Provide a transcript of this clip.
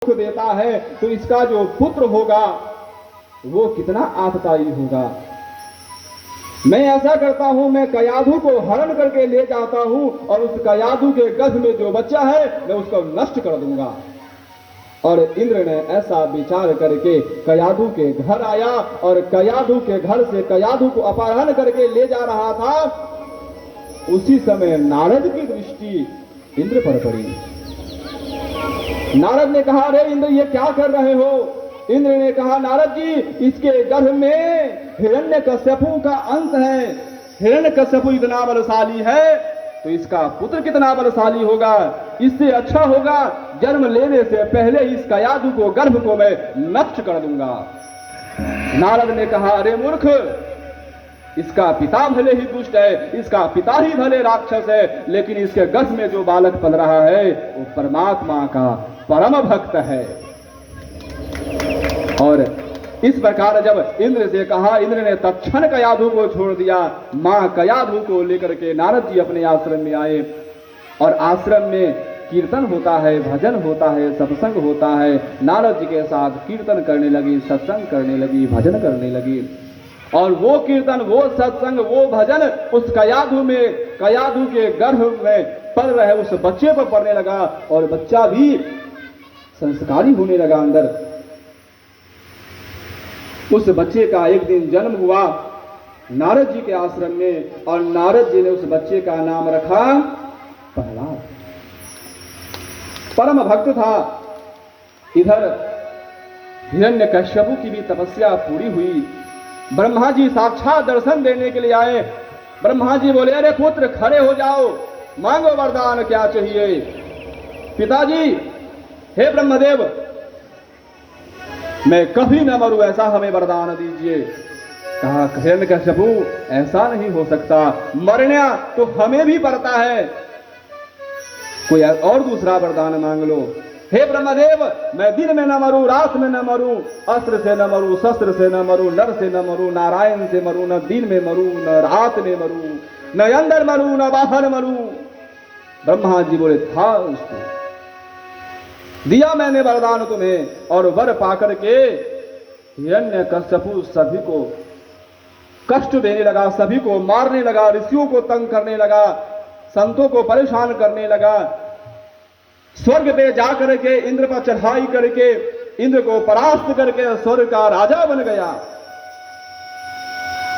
दुख देता है तो इसका जो पुत्र होगा वो कितना आततायी होगा। मैं ऐसा करता हूं, मैं कयाधु को हरण करके ले जाता हूं और उस कयाधु के गर्भ में जो बच्चा है मैं उसको नष्ट कर दूंगा। और इंद्र ने ऐसा विचार करके कयाधु के घर आया और कयाधु के घर से कयाधु को अपहरण करके ले जा रहा था। उसी समय नारद की दृष्टि इंद्र पर पड़ी। नारद ने कहा, अरे इंद्र ये क्या कर रहे हो? इंद्र ने कहा, नारद जी इसके गर्भ में हिरण्यकश्यपु का अंश है। हिरण्यकश्यपु इतना बलशाली है तो इसका पुत्र कितना बलशाली होगा। इससे अच्छा होगा जन्म लेने से पहले इस कयाधु को गर्भ को मैं नष्ट कर दूंगा। नारद ने कहा, अरे मूर्ख, इसका पिता भले ही दुष्ट है, इसका पिता ही भले राक्षस है, लेकिन इसके गर्भ में जो बालक पल रहा है वो परमात्मा का परम भक्त है। और इस प्रकार जब इंद्र से कहा, इंद्र ने तत्क्षण कयाधु को छोड़ दिया। मां कयाधु को लेकर के नारद जी अपने आश्रम में आए और आश्रम में कीर्तन होता है, भजन होता है, सत्संग होता है। नारद जी के साथ कीर्तन करने लगी, सत्संग करने लगी, भजन करने लगी। और वो कीर्तन, वो सत्संग, वो भजन उस कयाधु में, कयाधु के गर्भ में पल रहे उस बच्चे पर पड़ने लगा और बच्चा भी संस्कारी होने लगा अंदर। उस बच्चे का एक दिन जन्म हुआ नारद जी के आश्रम में और नारद जी ने उस बच्चे का नाम रखा प्रहलाद। परम भक्त था। इधर हिरण्यकश्यपु की भी तपस्या पूरी हुई। ब्रह्मा जी साक्षात दर्शन देने के लिए आए। ब्रह्मा जी बोले, अरे पुत्र खड़े हो जाओ, मांगो वरदान, क्या चाहिए? पिताजी, हे ब्रह्मदेव, मैं कभी न मरूं ऐसा हमें वरदान दीजिए। कहा, हिरण्यकश्यपु ऐसा नहीं हो सकता, मरना तो हमें भी पड़ता है, कोई और दूसरा वरदान मांग लो। हे ब्रह्मदेव, मैं दिन में न मरूं, रात में न मरूं, अस्त्र से न मरूं, शस्त्र से न मरूं, नर से न मरूं, नारायण से मरूं, न दिन में मरूं, न रात में मरूं, न अंदर मरूं, न बाहर मरूं। ब्रह्मा जी बोले, था उसको दिया मैंने वरदान तुम्हें। और वर पाकर के हिरण्यकश्यपु सभी को कष्ट देने लगा, सभी को मारने लगा, ऋषियों को तंग करने लगा, संतों को परेशान करने लगा। स्वर्ग पे जाकर के इंद्र पर चढ़ाई करके इंद्र को परास्त करके स्वर्ग का राजा बन गया।